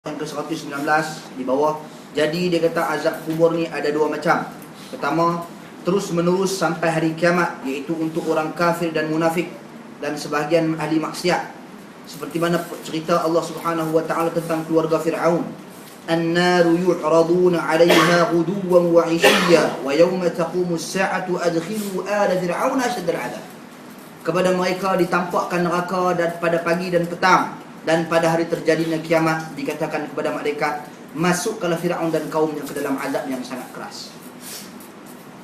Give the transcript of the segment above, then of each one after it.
yang ke-119 di bawah. Jadi dia kata azab kubur ni ada dua macam. Pertama, terus menerus sampai hari kiamat, iaitu untuk orang kafir dan munafik dan sebahagian ahli maksiat. Seperti mana cerita Allah Subhanahu wa taala tentang keluarga Firaun. An-naru yu'raduna 'alayha ghuduwan wa 'ishiyya wa yawma taqumu as-sa'atu adkhilu ala fir'auna ashaddal 'adab. Kepada mereka ditampakkan neraka dan pada pagi dan petang, dan pada hari terjadinya kiamat dikatakan kepada malaikat, masukkanlah Firaun dan kaumnya ke dalam azab yang sangat keras.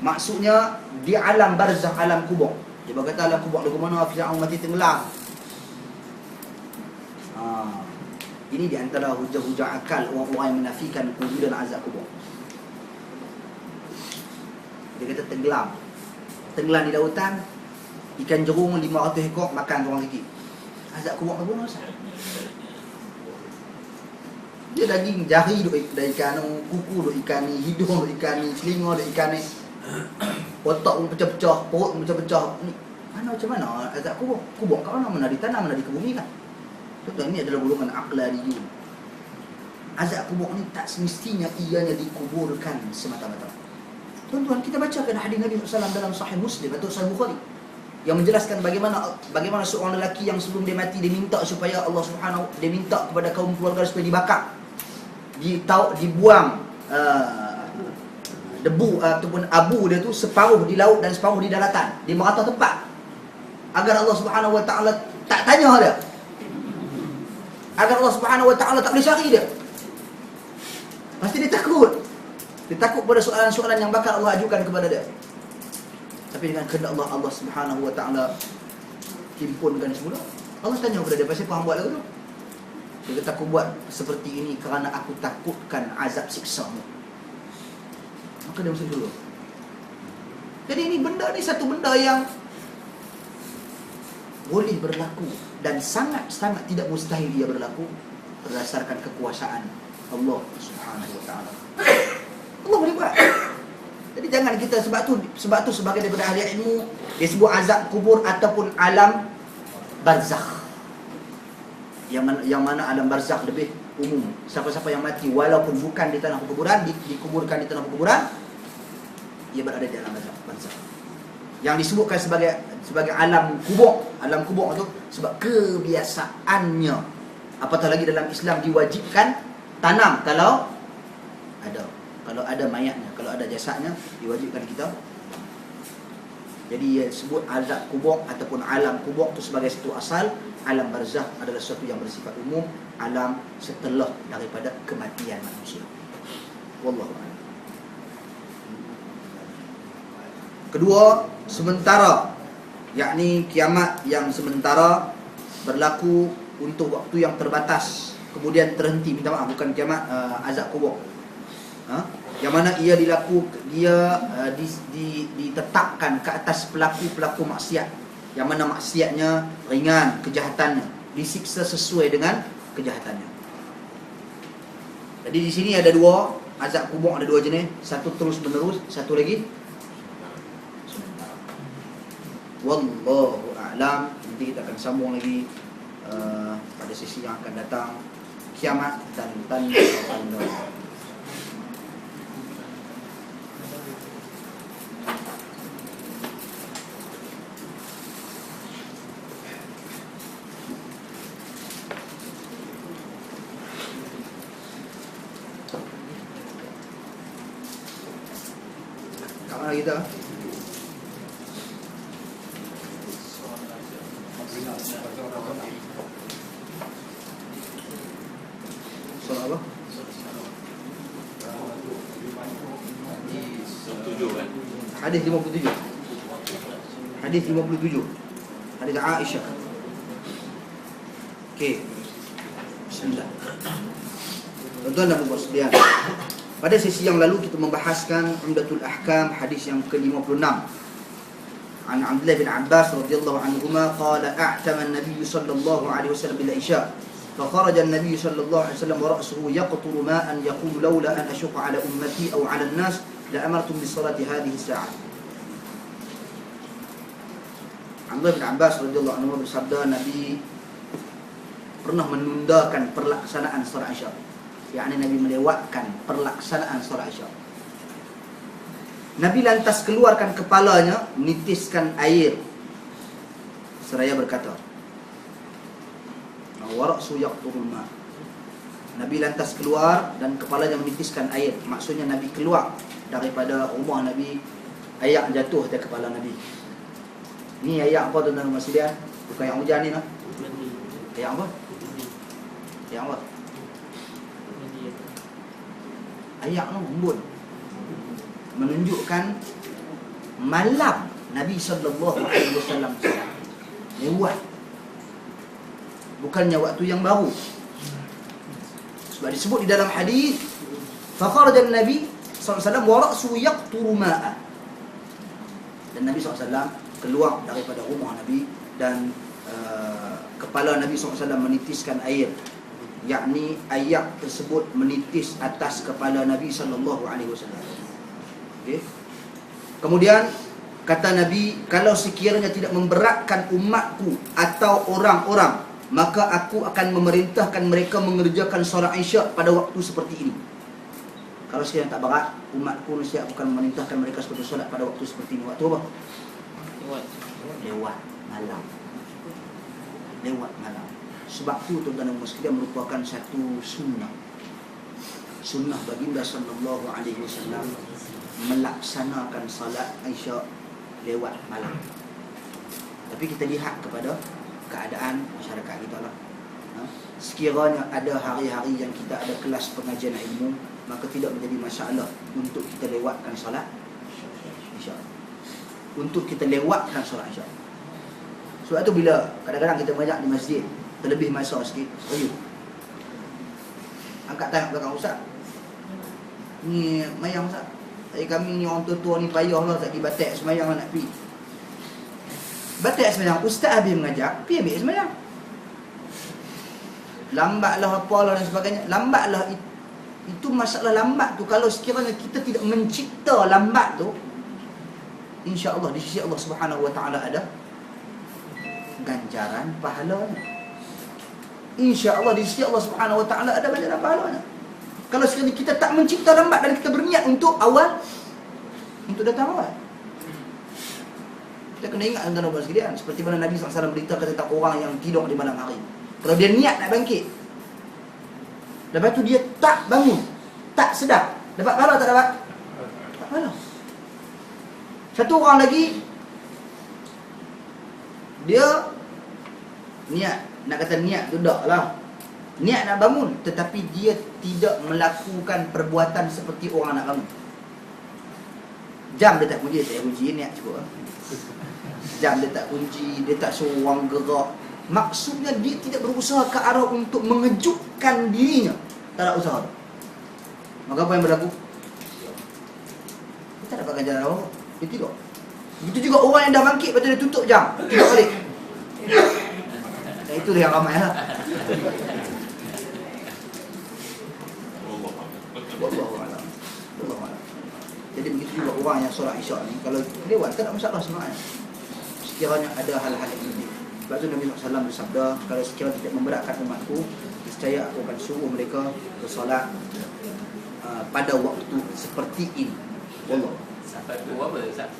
Maksudnya di alam barzakh, alam kubur. Dia berkata alam kubur lagu mana Firaun mati tenggelam. Ini di antara hujah-hujah akal orang-orang yang menafikan wujudan azab kubur. Dia kata tenggelam di lautan, ikan jerung 500 ekor makan orang sikit. Azab kubur apa masa? Dia daging jari duk ikan, kuku duk ikan ni, hidung duk ikan ni, telinga duk ikan ni, otak pun pecah-pecah, perut pun pecah-pecah. Ni mana macam mana azab kubur? Kubur kat mana di tanah, mana di bumi kan? Tuan, ini adalah golongan aqlaniyun. Azab kubur ni tak semestinya ianya dikuburkan semata-mata. Tuan-tuan, kita bacakan hadis Nabi SAW dalam Sahih Muslim atau Sahih Bukhari yang menjelaskan bagaimana seorang lelaki yang sebelum dia mati dia minta supaya Allah Subhanahu, dia minta kepada kaum keluarga supaya dibakar, dibuang debu ataupun abu dia tu separuh di laut dan separuh di daratan, di merata tempat, agar Allah Subhanahu wa taala tak tanya dia, agar Allah Subhanahu wa taala tak boleh cari dia. Pasti dia takut pada soalan-soalan yang bakal Allah ajukan kepada dia. Tapi dengan kehendak Allah Subhanahu wa taala himpunkan semula. Allah tanya kepada dia, pasal apa hang buat lagu tu? Dia kata, aku buat seperti ini kerana aku takutkan azab siksa-Mu. Maka dia masuk dulu. Jadi ini satu benda yang boleh berlaku dan sangat-sangat tidak mustahil ia berlaku berdasarkan kekuasaan Allah Subhanahu wa taala. Allah boleh buat. Jadi jangan kita sebab tu sebagai daripada ahli ilmu dia sebut azab kubur ataupun alam barzakh. Yang mana alam barzakh lebih umum. Siapa-siapa yang mati walaupun bukan di tanah perkuburan, dikuburkan di tanah perkuburan, ia berada di alam barzakh. Yang disebutkan sebagai alam kubur. Alam kubur itu sebab kebiasaannya. Apatah lagi dalam Islam diwajibkan tanam kalau ada mayatnya, kalau ada jasadnya, diwajibkan kita. Jadi ia sebut azab kubur ataupun alam kubur itu sebagai satu asal. Alam barzakh adalah sesuatu yang bersifat umum, alam setelah daripada kematian manusia. Wallahu a'lam. Kedua, sementara, yakni kiamat yang sementara berlaku untuk waktu yang terbatas, kemudian terhenti. Minta maaf, bukan kiamat azab kubur. Yang mana ia ditetapkan ke atas pelaku-pelaku maksiat, yang mana maksiatnya ringan, kejahatannya disiksa sesuai dengan kejahatannya. Jadi di sini ada dua azab kubur, ada dua jenis, satu terus menerus, satu lagi sementara. Wallahu a'lam. Nanti kita akan sambung lagi pada sesi yang akan datang, kiamat dan tanda-tanda. Mana kita? Soal apa? Hadis 57. Hadis 57. Hadis Aisyah. Okey. Bismillah. Tuan-tuan dan puan sekalian, pada sesi yang lalu kita membahaskan Umdatul Ahkam hadis yang ke-56. An Abdullah bin Abbas radhiyallahu anhuma qala a'tama an-nabiy sallallahu alaihi wasallam bil isya fa kharaja an-nabiy sallallahu alaihi wasallam wa ra'suhu yaqturu ma'an yaqulu laula an ashqa ala ummati aw ala an-nas la amartum bis salati hadhihi as-sa'ah. Abdullah bin Abbas radhiyallahu anhu bersabda, Nabi pernah menundakan pelaksanaan salat Isya yakni Nabi melewatkan pelaksanaan solat Isya. Nabi lantas keluarkan kepalanya, menitiskan air seraya berkata, wa ra'su yaqturul ma. Nabi lantas keluar dan kepalanya menitiskan air. Maksudnya Nabi keluar daripada rumah Nabi, air jatuh di kepala Nabi. Ni air apa tuan-tuan dan sekalian? Bukan yang hujan ni lah. Air apa? Air apa? Air tu embun, menunjukkan malam Nabi sallallahu alaihi wasallam lewat, bukannya waktu yang baru. Sebab disebut di dalam hadis, fa kharaja an-nabi sallallahu alaihi wasallam wa ra'su yaqturu ma'a. Dan Nabi SAW keluar daripada rumah Nabi dan kepala Nabi SAW menitiskan air, yakni ayat tersebut menitis atas kepala Nabi SAW. Okay. Kemudian kata Nabi, kalau sekiranya tidak memberatkan umatku atau orang-orang, maka aku akan memerintahkan mereka mengerjakan solat Isya pada waktu seperti ini. Kalau sekiranya tak berat, umatku nescaya akan memerintahkan mereka seperti solat pada waktu seperti ini. Waktu apa? Lewat malam. Lewat malam. Sebab tu tuan-tuan dan sekalian merupakan satu sunnah. Sunnah baginda sallallahu alaihi wasallam melaksanakan salat Isya lewat malam. Tapi kita lihat kepada keadaan masyarakat kita lah. Sekiranya ada hari-hari yang kita ada kelas pengajian ilmu, maka tidak menjadi masalah untuk kita lewatkan salat Isya. Untuk kita lewatkan salat Isya. Sebab tu bila kadang-kadang kita mengajar di masjid, terlebih masa sikit, angkat tangan belakang ustaz. Ni mayang ustaz. Kami ni orang tua-tua ni payah lah tak pergi batik semayang nak pergi. Batik semayang, ustaz habis mengajar, pergi ambil semayang. Lambatlah apalah dan sebagainya. Lambatlah itu masalah lambat tu. Kalau sekiranya kita tidak mencipta lambat tu, insya-Allah di sisi Allah Subhanahu wa taala ada ganjaran pahalanya. Insya-Allah di sisi Allah Subhanahu wa taala ada ganjaran pahalanya. Kalau sekiranya kita tak mencipta lambat dan kita berniat untuk awal, untuk datang awal. Kita kena ingat tuan-tuan dan sekalian, seperti mana Nabi SAW beritahu tentang orang yang tidur di malam hari. Kalau dia niat nak bangkit, lepas tu dia tak bangun, tak sedar, dapat pahala tak dapat? Tak pahala. Satu orang lagi, dia niat, nak kata niat tu dak lah, niat nak bangun, tetapi dia tidak melakukan perbuatan seperti orang nak bangun. Jam dia tak kunci, dia tak kunci, niat cukup lah. Jam dia tak kunci, dia tak suruh orang gerak. Maksudnya dia tidak berusaha ke arah untuk mengejutkan dirinya. Tak ada usaha. Maka apa yang berlaku? Dia tak dapat ganjaran apa-apa. Dia tidur. Begitu juga orang yang dah bangkit, lepas tu dia tutup jam, tidur balik. Dan itu yang ramai lah. Wallahualam. Jadi begitu juga orang yang solat Isya ni, kalau lewat tak ada masalah sebenarnya. Sekiranya ada hal-hal yang ini. Sebab tu Nabi SAW bersabda, kalau sekiranya tidak memberatkan umatku, niscaya aku akan suruh mereka bersolat pada waktu seperti ini. Wallah. Sampai pukul apa Ustaz?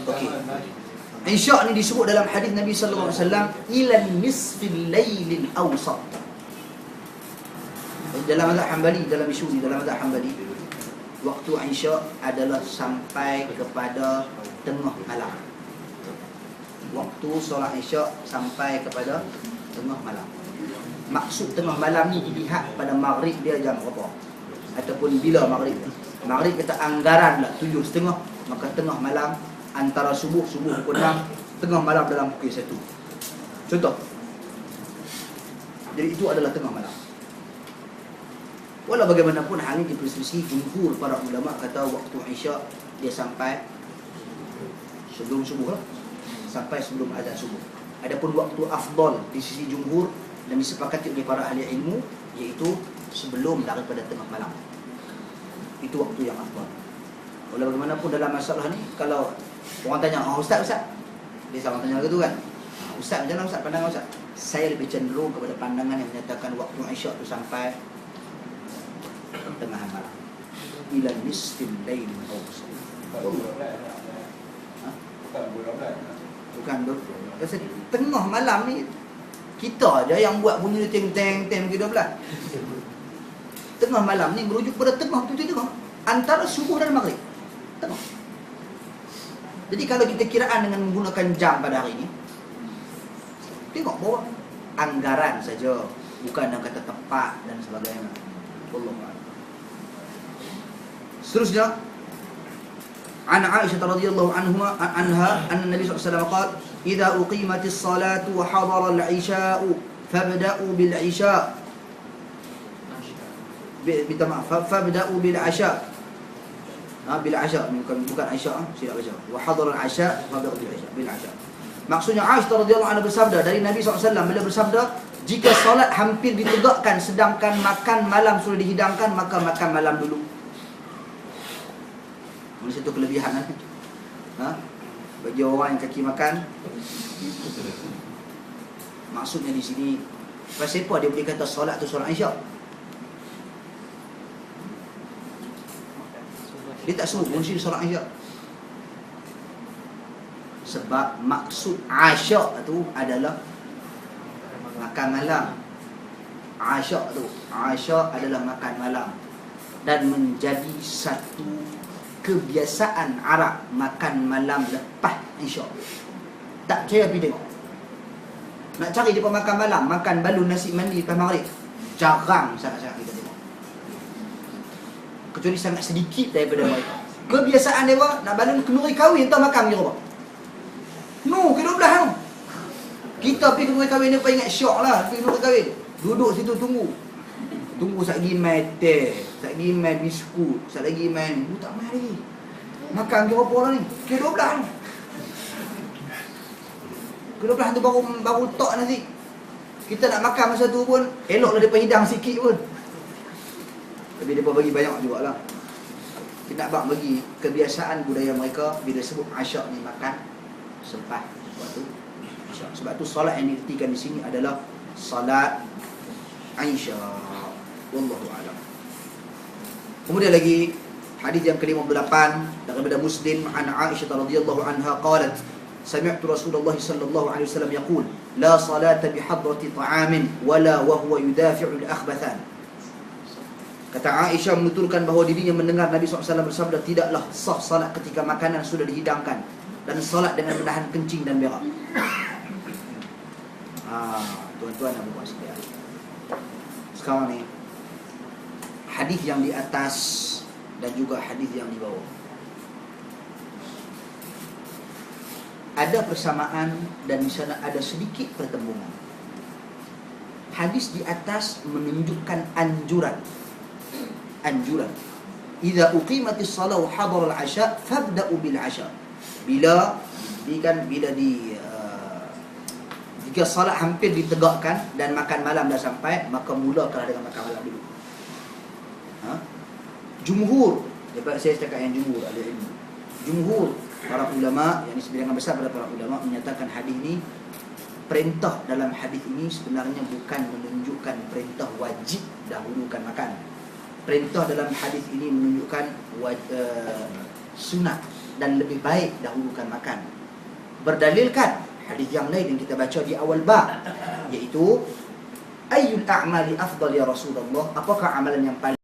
Okey. Isya ni disebut dalam hadis Nabi sallallahu alaihi wasallam ila nisfil lailil awsat. Dalam mazhab Hanbali, dalam isu ni dalam mazhab Hanbali, waktu Isya adalah sampai kepada tengah malam. Waktu solat Isya sampai kepada tengah malam. Maksud tengah malam ni dilihat pada maghrib dia jam berapa, ataupun bila maghrib. Maghrib kita anggaran lah 7.30, maka tengah malam antara subuh pukul 6, tengah malam dalam pukul 1. Contoh. Jadi itu adalah tengah malam. Walau bagaimanapun hal ini diperselisih, jumhur para ulama kata waktu Isya dia sampai sebelum subuh lah, sampai sebelum azan subuh. Adapun waktu afdal di sisi jumhur dan disepakati oleh para ahli ilmu, iaitu sebelum daripada tengah malam. Itu waktu yang afdal. Walau bagaimanapun dalam masalah ni, kalau orang tanya, Ustaz, dia sama tanya gitu kan, Ustaz macam mana Ustaz, pandangan Ustaz? Saya lebih cenderung kepada pandangan yang menyatakan waktu Isya itu sampai pertengahan malam. Ila nisfil lail awsat. Bukan pasal tengah malam ni kita aja yang buat bunyi teng-teng ke 12. Tengah malam ni merujuk pada tengah tu tengah antara subuh dan maghrib. Tengah. Jadi kalau kita kiraan dengan menggunakan jam pada hari ni, tengok bahawa anggaran saja, bukan yang kata tepat dan sebagainya. Wallahu a'lam. Seterusnya, an Aisyah radhiyallahu anha anna Nabi sallallahu alaihi wasallam qala idza uqimatis salatu wa hadara al-'isha'u fabda'u bil 'isha' fabda'u bil 'asha' bil 'asha' bukan Aisyah, silap baca. Wa hadara al-'asha' fabda'u bil 'asha'. Maksudnya Aisyah radhiyallahu anha bersabda dari Nabi SAW, beliau bersabda, jika solat hampir ditegakkan sedangkan makan malam sudah dihidangkan, maka makan malam dulu. Ini satu kelebihan kan? Bagi orang yang kaki makan. Maksudnya di sini, pasal apa dia boleh kata solat tu solat Isyak? Dia tak suruh mesti solat Isyak. Sebab maksud Asyak tu adalah makan malam. Asyak adalah makan malam. Dan menjadi satu kebiasaan Arab makan malam lepas Isyak. Tak kira pergi tengok. Nak cari dia makan malam, makan balun nasi mandi lepas maghrib, jarang sangat-sangat kita tengok. Kecuali sangat sedikit daripada mereka. Kebiasaan dia nak balun kenduri kahwin tak makan dia apa? No, ke-12 tu. Kita pergi kenduri kahwin ni apa ingat syok lah, pergi kenduri kahwin. Duduk situ tunggu. Tunggu sat lagi main teh, sat lagi main biskut, sat lagi main, tak main lagi. Makan ke berapa orang ni? Ke-12 tu. Ke-12 tu baru tok nasi. Kita nak makan masa tu pun eloklah depa hidang sikit pun. Tapi depa bagi banyak jugalah. Kita nak bagi kebiasaan budaya mereka bila sebut Asyak ni makan selepas waktu Isyak. Sebab tu solat yang ditertikan di sini adalah solat Isyak. Wallahu a'lam. Kemudian lagi hadis yang ke-58 daripada Muslim, an Aisyah radhiyallahu anha qalat sami'tu Rasulullah sallallahu alaihi wasallam yaqul la salata bi hadrati ta'amin wala wa huwa yudafi'u al-akhbathan. Kata Aisyah menuturkan bahawa dirinya mendengar Nabi SAW bersabda, tidaklah sah salat ketika makanan sudah dihidangkan dan salat dengan menahan kencing dan berak. Tuan-tuan dan puan sekalian, sekarang ni hadis yang di atas dan juga hadis yang di bawah ada persamaan dan di sana ada sedikit pertembungan. Hadis di atas menunjukkan anjuran. Idza uqimatis shalah wa hadara al-'asha fabda'u bil 'asha. Bila jika salat hampir ditegakkan dan makan malam dah sampai, maka mulakanlah dengan makan malam dulu. Jumhur, daripada saya cakap yang jumhur ahli ilmu. Jumhur para ulama, yang sebilangan besar pada para ulama menyatakan hadis ini, perintah dalam hadis ini sebenarnya bukan menunjukkan perintah wajib dahulukan makan. Perintah dalam hadis ini menunjukkan sunat dan lebih baik dahulukan makan. Berdalilkan hadis yang lain yang kita baca di awal bab, iaitu ayyul a'mali afdal ya Rasulullah, apakah amalan yang paling